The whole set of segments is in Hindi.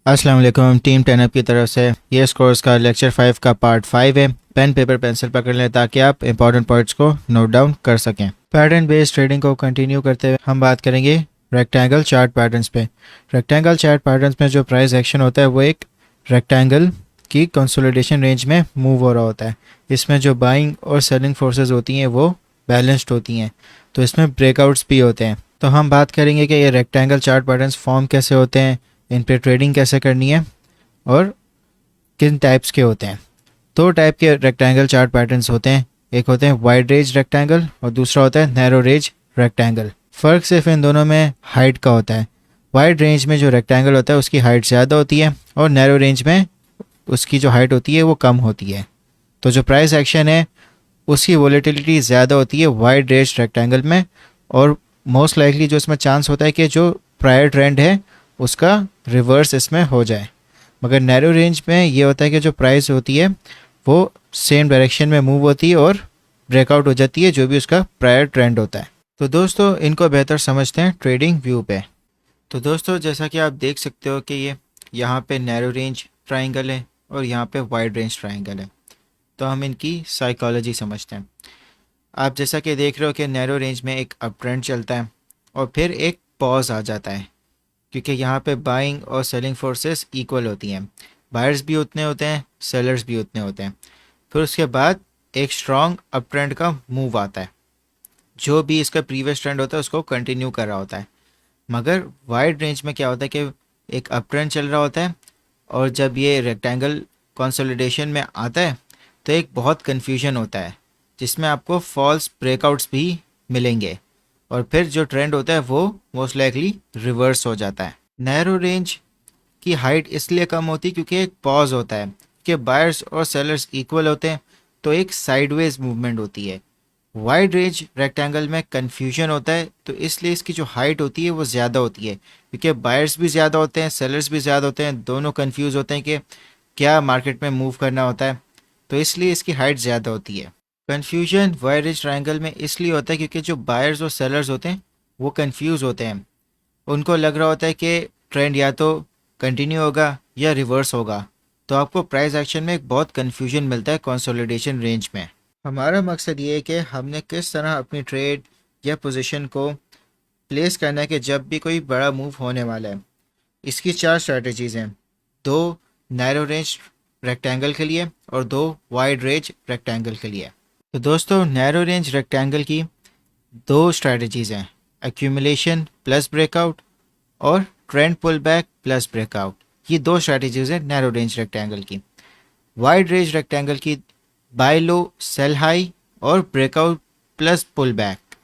अस्सलाम वालेकुम। टीम 10 अप की तरफ से ये कोर्स का लेक्चर 5 का पार्ट 5 है। पेन पेपर पेंसिल पकड़ लें ताकि आप इंपॉर्टेंट पॉइंट्स को नोट डाउन कर सकें। पैटर्न बेस्ड ट्रेडिंग को कंटिन्यू करते हुए हम बात करेंगे रेक्टेंगल चार्ट पैटर्न्स पे। रेक्टेंगल चार्ट पैटर्न्स में जो प्राइस एक्शन होता है वो एक रेक्टेंगल की कंसोलिडेशन रेंज में मूव हो रहा होता है। इसमें जो बाइंग और सेलिंग फोर्सेज होती हैं वो बैलेंस्ड होती हैं, तो इसमें ब्रेकआउट्स भी होते हैं। तो हम बात करेंगे कि ये रेक्टेंगल चार्ट पैटर्न्स फॉर्म कैसे होते हैं, इन पे ट्रेडिंग कैसे करनी है और किन टाइप्स के होते हैं। दो टाइप के रेक्टेंगल चार्ट पैटर्न्स होते हैं, एक होते हैं वाइड रेंज रेक्टेंगल और दूसरा होता है नैरो रेंज रेक्टेंगल। फ़र्क सिर्फ इन दोनों में हाइट का होता है। वाइड रेंज में जो रेक्टेंगल होता है उसकी हाइट ज़्यादा होती है और नैरो रेंज में उसकी जो हाइट होती है वो कम होती है। तो जो प्राइस एक्शन है उसकी वॉलेटिलिटी ज़्यादा होती है वाइड रेंज रेक्टेंगल में, और मोस्ट लाइकली जो इसमें चांस होता है कि जो प्रायर ट्रेंड है उसका रिवर्स इसमें हो जाए। मगर नैरो रेंज में ये होता है कि जो प्राइस होती है वो सेम डायरेक्शन में मूव होती है और ब्रेकआउट हो जाती है जो भी उसका प्रायर ट्रेंड होता है। तो दोस्तों इनको बेहतर समझते हैं ट्रेडिंग व्यू पे। तो दोस्तों जैसा कि आप देख सकते हो कि ये यहाँ पे नैरो रेंज ट्राइंगल है और यहाँ पे वाइड रेंज ट्राइंगल है। तो हम इनकी साइकोलॉजी समझते हैं। आप जैसा कि देख रहे हो कि नैरो रेंज में एक अप ट्रेंड चलता है और फिर एक पॉज आ जाता है, क्योंकि यहाँ पे बाइंग और सेलिंग फोर्सेस इक्वल होती हैं। बायर्स भी उतने होते हैं, सेलर्स भी उतने होते हैं। फिर उसके बाद एक स्ट्रॉन्ग अप ट्रेंड का मूव आता है, जो भी इसका प्रीवियस ट्रेंड होता है उसको कंटिन्यू कर रहा होता है। मगर वाइड रेंज में क्या होता है कि एक अप ट्रेंड चल रहा होता है और जब ये रेक्टेंगल कंसोलिडेशन में आता है तो एक बहुत कन्फ्यूजन होता है, जिसमें आपको फॉल्स ब्रेकआउट्स भी मिलेंगे और फिर जो ट्रेंड होता है वो मोस्ट लाइकली रिवर्स हो जाता है। नैरो रेंज की हाइट इसलिए कम होती है क्योंकि एक पॉज होता है कि बायर्स और सेलर्स इक्वल होते हैं, तो एक साइडवेज मूवमेंट होती है। वाइड रेंज रेक्टेंगल में कन्फ्यूजन होता है, तो इसलिए इसकी जो हाइट होती है वो ज़्यादा होती है, क्योंकि बायर्स भी ज़्यादा होते हैं, सेलर्स भी ज़्यादा होते हैं, दोनों कन्फ्यूज़ होते हैं कि क्या मार्केट में मूव करना होता है, तो इसलिए इसकी हाइट ज़्यादा होती है। कन्फ्यूजन वाइड रेंज ट्रायंगल में इसलिए होता है क्योंकि जो बायर्स और सेलर्स होते हैं वो कंफ्यूज होते हैं। उनको लग रहा होता है कि ट्रेंड या तो कंटिन्यू होगा या रिवर्स होगा, तो आपको प्राइस एक्शन में एक बहुत कन्फ्यूजन मिलता है कंसोलिडेशन रेंज में। हमारा मकसद ये है कि हमने किस तरह अपनी ट्रेड या पोजीशन को प्लेस करना है कि जब भी कोई बड़ा मूव होने वाला है। इसकी चार स्ट्रेटजीज़ हैं, दो नैरो रेंज रेक्टेंगल के लिए और दो वाइड रेंज रेक्टेंगल के लिए। तो दोस्तों नैरो रेंज रेक्टेंगल की दो स्ट्रेटजीज़ हैं, एक्यूमुलेशन प्लस ब्रेकआउट और trend pull back plus breakout. ये दो स्ट्रेटजीज़ हैं नैरो रेंज रेक्टेंगल की। वाइड रेंज रेक्टेंगल की बाय लो सेल हाई और ब्रेकआउट प्लस पुल बैक।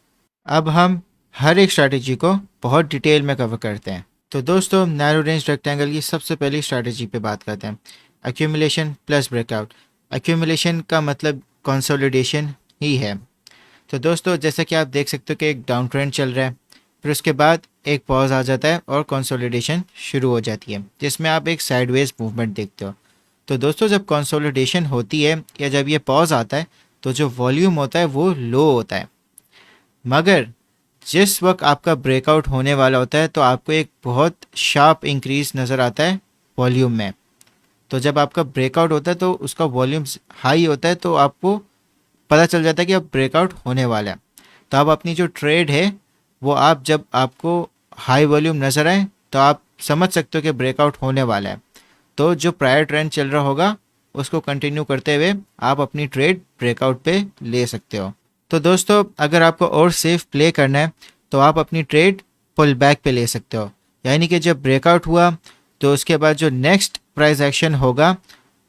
अब हम हर एक स्ट्रैटेजी को बहुत डिटेल में कवर करते हैं। तो दोस्तों नैरो रेंज रेक्टेंगल की सबसे पहली स्ट्रैटेजी पे बात करते हैं, एक्यूमुलेशन प्लस ब्रेकआउट। एक्यूमुलेशन का मतलब कंसोलिडेशन ही है। तो दोस्तों जैसा कि आप देख सकते हो कि एक डाउन ट्रेंड चल रहा है, फिर उसके बाद एक पॉज आ जाता है और कंसोलिडेशन शुरू हो जाती है, जिसमें आप एक साइडवेज मूवमेंट देखते हो। तो दोस्तों जब कंसोलिडेशन होती है या जब ये पॉज आता है तो जो वॉल्यूम होता है वो लो होता है, मगर जिस वक्त आपका ब्रेकआउट होने वाला होता है तो आपको एक बहुत शार्प इंक्रीज नज़र आता है वॉल्यूम में। तो जब आपका ब्रेकआउट होता है तो उसका वॉल्यूम हाई होता है, तो आपको पता चल जाता है कि अब ब्रेकआउट होने वाला है। तो आप अपनी जो ट्रेड है वो आप जब आपको हाई वॉल्यूम नज़र आए तो आप समझ सकते हो कि ब्रेकआउट होने वाला है। तो जो प्रायर ट्रेंड चल रहा होगा उसको कंटिन्यू करते हुए आप अपनी ट्रेड ब्रेकआउट पे ले सकते हो। तो दोस्तों अगर आपको और सेफ प्ले करना है तो आप अपनी ट्रेड पुल बैक पे ले सकते हो, यानी कि जब ब्रेकआउट हुआ तो उसके बाद जो नेक्स्ट प्राइस एक्शन होगा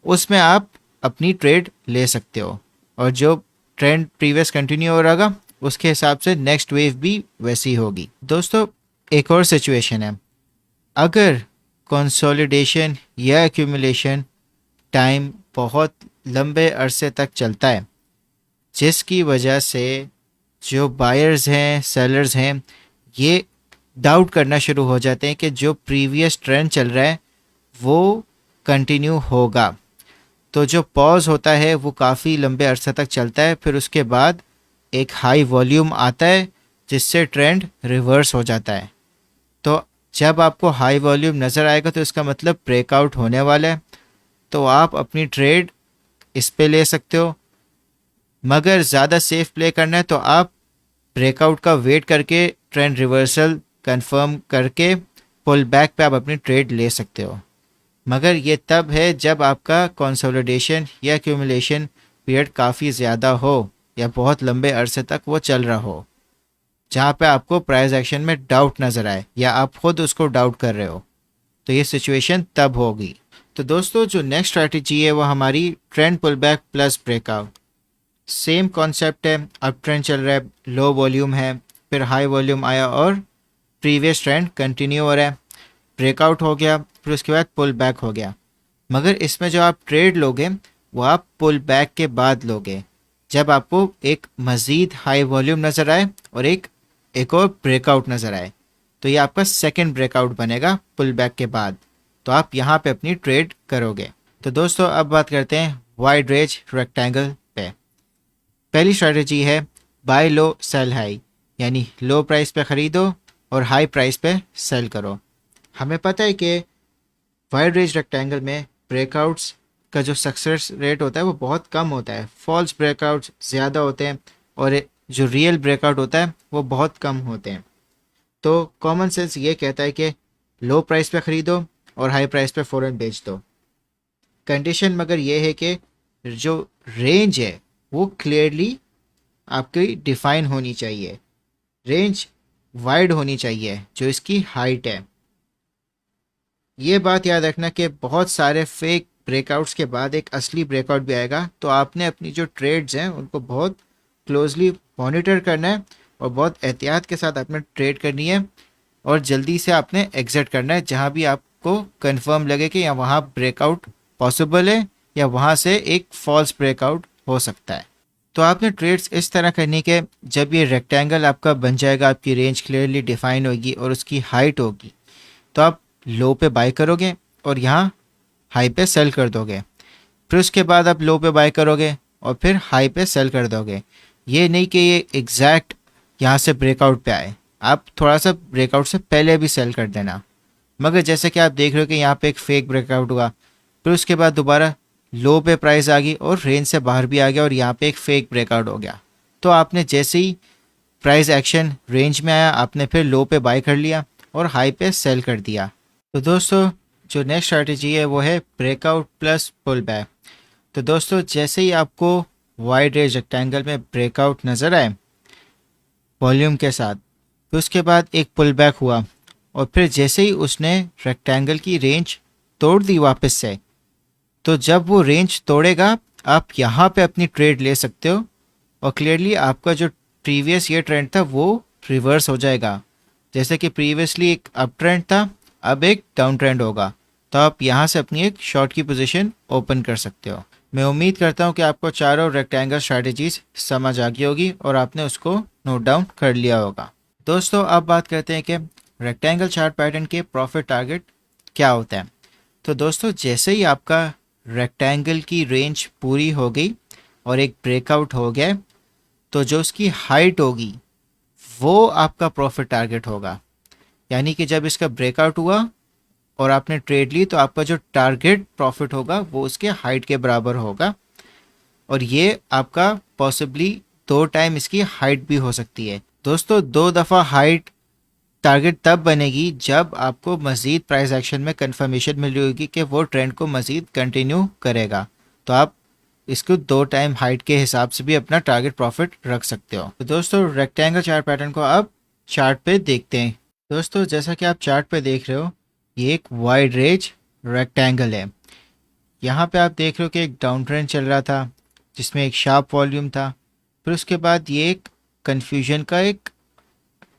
उसमें आप अपनी ट्रेड ले सकते हो, और जो ट्रेंड प्रीवियस कंटिन्यू हो रहा उसके हिसाब से नेक्स्ट वेव भी वैसी होगी। दोस्तों एक और सिचुएशन है, अगर कंसोलिडेशन या एक्यूमुलेशन टाइम बहुत लंबे अरसे तक चलता है, जिसकी वजह से जो बायर्स हैं सेलर्स हैं ये डाउट करना शुरू हो जाते हैं कि जो प्रीवियस ट्रेंड चल रहा है वो कंटिन्यू होगा, तो जो पॉज होता है वो काफ़ी लंबे अरसे तक चलता है, फिर उसके बाद एक हाई वॉल्यूम आता है जिससे ट्रेंड रिवर्स हो जाता है। तो जब आपको हाई वॉल्यूम नज़र आएगा तो इसका मतलब ब्रेकआउट होने वाला है, तो आप अपनी ट्रेड इस पे ले सकते हो। मगर ज़्यादा सेफ प्ले करना है तो आप ब्रेकआउट का वेट करके ट्रेंड रिवर्सल कंफर्म करके पुल बैक पे आप अपनी ट्रेड ले सकते हो। मगर ये तब है जब आपका कंसोलिडेशन या एक्यूमुलेशन पीरियड काफ़ी ज़्यादा हो या बहुत लंबे अरसे तक वो चल रहा हो, जहाँ पे आपको प्राइस एक्शन में डाउट नज़र आए या आप खुद उसको डाउट कर रहे हो, तो ये सिचुएशन तब होगी। तो दोस्तों जो नेक्स्ट स्ट्रैटेजी है वो हमारी trend pull back plus breakout. Same concept है, अप ट्रेंड चल रहा है, लो वॉल्यूम है, फिर हाई वॉल्यूम आया और प्रीवियस ट्रेंड कंटिन्यू हो रहा है, ब्रेकआउट हो गया, फिर उसके बाद पुल बैक हो गया। मगर इसमें जो आप ट्रेड लोगे वो आप पुल बैक के बाद लोगे, जब आपको एक मज़ीद हाई वॉल्यूम नज़र आए और एक और ब्रेकआउट नज़र आए, तो ये आपका सेकंड ब्रेकआउट बनेगा पुल बैक के बाद, तो आप यहाँ पे अपनी ट्रेड करोगे। तो दोस्तों अब बात करते हैं वाइड रेंज रेक्टेंगल पे। पहली स्ट्रैटेजी है बाय लो सेल हाई, यानी लो प्राइस पे ख़रीदो और हाई प्राइस पे सेल करो। हमें पता है कि वाइड रेंज रेक्टेंगल में ब्रेकआउट्स का जो सक्सेस रेट होता है वो बहुत कम होता है, फॉल्स ब्रेकआउट्स ज़्यादा होते हैं और जो रियल ब्रेकआउट होता है वो बहुत कम होते हैं। तो कॉमन सेंस ये कहता है कि लो प्राइस पे ख़रीदो और हाई प्राइस पे फ़ौरन बेच दो। कंडीशन मगर ये है कि जो रेंज है वो क्लियरली आपकी डिफाइन होनी चाहिए, रेंज वाइड होनी चाहिए जो इसकी हाइट है। ये बात याद रखना कि बहुत सारे फेक ब्रेकआउट्स के बाद एक असली ब्रेकआउट भी आएगा, तो आपने अपनी जो ट्रेड्स हैं उनको बहुत क्लोजली मॉनिटर करना है और बहुत एहतियात के साथ आपने ट्रेड करनी है और जल्दी से आपने एग्जिट करना है जहां भी आपको कंफर्म लगे कि या वहां ब्रेकआउट पॉसिबल है या वहां से एक फॉल्स ब्रेकआउट हो सकता है। तो आपने ट्रेड्स इस तरह करनी कि जब ये रेक्टेंगल आपका बन जाएगा, आपकी रेंज क्लियरली डिफाइन होगी और उसकी हाइट होगी, तो आप लो पे बाय करोगे और यहाँ हाई पे सेल कर दोगे। फिर उसके बाद आप लो पे बाय करोगे और फिर हाई पे सेल कर दोगे। ये नहीं कि ये एग्जैक्ट यहाँ से ब्रेकआउट पे आए, आप थोड़ा सा ब्रेकआउट से पहले भी सेल कर देना। मगर जैसे कि आप देख रहे हो कि यहाँ पे एक फेक ब्रेकआउट हुआ, फिर उसके बाद दोबारा लो पे प्राइस आ गई और रेंज से बाहर भी आ गया और यहाँ पे एक फेक ब्रेकआउट हो गया, तो आपने जैसे ही प्राइस एक्शन रेंज में आया आपने फिर लो पे बाय कर लिया और हाई पे सेल कर दिया। तो दोस्तों जो नेक्स्ट स्ट्रैटेजी है वो है ब्रेकआउट प्लस पुल बैक। तो दोस्तों जैसे ही आपको वाइड रेंज रेक्टेंगल में ब्रेकआउट नज़र आए वॉल्यूम के साथ, फिर उसके बाद एक पुल बैक हुआ और फिर जैसे ही उसने रेक्टेंगल की रेंज तोड़ दी वापस से, तो जब वो रेंज तोड़ेगा आप यहाँ पे अपनी ट्रेड ले सकते हो और क्लियरली आपका जो प्रीवियस ये ट्रेंड था वो रिवर्स हो जाएगा। जैसे कि प्रीवियसली एक अप ट्रेंड था, अब एक डाउन ट्रेंड होगा, तो आप यहाँ से अपनी एक शॉर्ट की पोजीशन ओपन कर सकते हो। मैं उम्मीद करता हूँ कि आपको चारों रेक्टेंगल स्ट्रैटेजीज समझ आ गई होगी और आपने उसको नोट डाउन कर लिया होगा। दोस्तों अब बात करते हैं कि रेक्टेंगल चार्ट पैटर्न के प्रॉफिट टारगेट क्या होता है। तो दोस्तों जैसे ही आपका रेक्टेंगल की रेंज पूरी हो गई और एक ब्रेकआउट हो गया, तो जो उसकी हाइट होगी वो आपका प्रॉफिट टारगेट होगा। यानी कि जब इसका ब्रेकआउट हुआ और आपने ट्रेड ली तो आपका जो टारगेट प्रॉफिट होगा वो उसके हाइट के बराबर होगा, और ये आपका पॉसिबली 2 टाइम इसकी हाइट भी हो सकती है। दोस्तों 2 दफ़ा हाइट टारगेट तब बनेगी जब आपको मज़ीद प्राइस एक्शन में कंफर्मेशन मिल रही होगी कि वो ट्रेंड को मज़ीद कंटिन्यू करेगा, तो आप इसको 2 टाइम हाइट के हिसाब से भी अपना टारगेट प्रॉफिट रख सकते हो। तो दोस्तों रेक्टेंगल चार्ट पैटर्न को अब चार्ट पे देखते हैं। दोस्तों जैसा कि आप चार्ट पे देख रहे हो ये एक वाइड रेंज रेक्टेंगल है। यहाँ पे आप देख रहे हो कि एक डाउन ट्रेंड चल रहा था जिसमें एक शार्प वॉल्यूम था, फिर उसके बाद ये एक कन्फ्यूजन का एक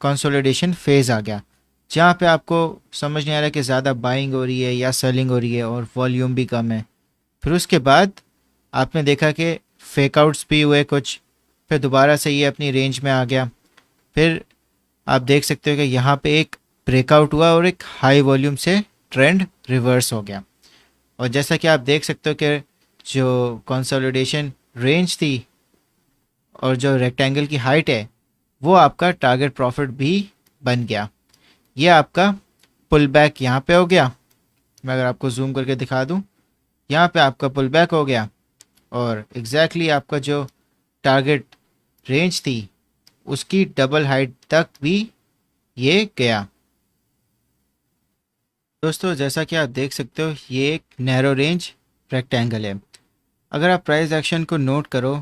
कंसोलिडेशन फेज़ आ गया जहाँ पे आपको समझ नहीं आ रहा कि ज़्यादा बाइंग हो रही है या सेलिंग हो रही है और वॉल्यूम भी कम है। फिर उसके बाद आपने देखा कि फेक आउट्स भी हुए कुछ, फिर दोबारा से ये अपनी रेंज में आ गया। फिर आप देख सकते हो कि यहाँ पे एक ब्रेकआउट हुआ और एक हाई वॉल्यूम से ट्रेंड रिवर्स हो गया। और जैसा कि आप देख सकते हो कि जो कंसोलिडेशन रेंज थी और जो रेक्टेंगल की हाइट है वो आपका टारगेट प्रॉफिट भी बन गया। ये आपका पुल बैक यहाँ पे हो गया, मैं अगर आपको जूम करके दिखा दूँ, यहाँ पे आपका पुल बैक हो गया और एग्जैक्टली आपका जो टारगेट रेंज थी उसकी डबल हाइट तक भी ये गया। दोस्तों जैसा कि आप देख सकते हो ये एक नैरो रेंज रेक्टेंगल है। अगर आप प्राइस एक्शन को नोट करो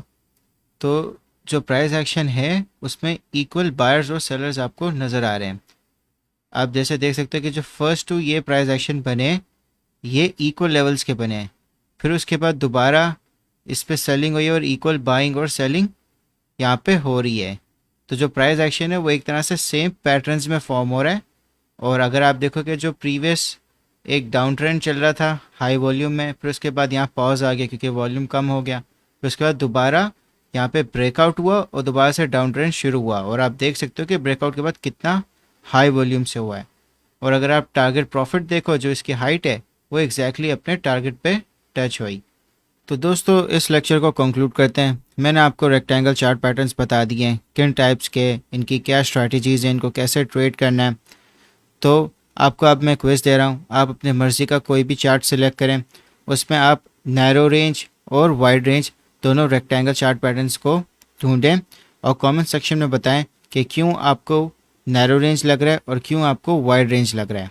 तो जो प्राइस एक्शन है उसमें इक्वल बायर्स और सेलर्स आपको नज़र आ रहे हैं। आप जैसे देख सकते हो कि जो फर्स्ट टू ये प्राइस एक्शन बने ये इक्वल लेवल्स के बने हैं, फिर उसके बाद दोबारा इस पे सेलिंग हुई और इक्वल बाइंग और सेलिंग यहाँ पे हो रही है। तो जो प्राइस एक्शन है वो एक तरह से सेम पैटर्न्स में फॉर्म हो रहा है। और अगर आप देखोगे जो प्रीवियस एक डाउन ट्रेंड चल रहा था हाई वॉल्यूम में, फिर उसके बाद यहाँ पॉज आ गया क्योंकि वॉल्यूम कम हो गया, फिर उसके बाद दोबारा यहाँ पे ब्रेकआउट हुआ और दोबारा से डाउन ट्रेंड शुरू हुआ। और आप देख सकते हो कि ब्रेकआउट के बाद कितना हाई वॉल्यूम से हुआ है। और अगर आप टारगेट प्रॉफिट देखो जो इसकी हाइट है वो एग्जैक्टली अपने टारगेट पे टच हुई। तो दोस्तों इस लेक्चर को कंक्लूड करते हैं। मैंने आपको रेक्टेंगल चार्ट पैटर्न्स बता दिए हैं, किन टाइप्स के, इनकी क्या स्ट्रैटेजीज़ हैं, इनको कैसे ट्रेड करना है। तो आपको अब मैं क्विज़ दे रहा हूँ, आप अपने मर्ज़ी का कोई भी चार्ट सिलेक्ट करें, उसमें आप नैरो रेंज और वाइड रेंज दोनों रेक्टेंगल चार्ट पैटर्न्स को ढूंढें और कमेंट सेक्शन में बताएं कि क्यों आपको नैरो रेंज लग रहा है और क्यों आपको वाइड रेंज लग रहा है।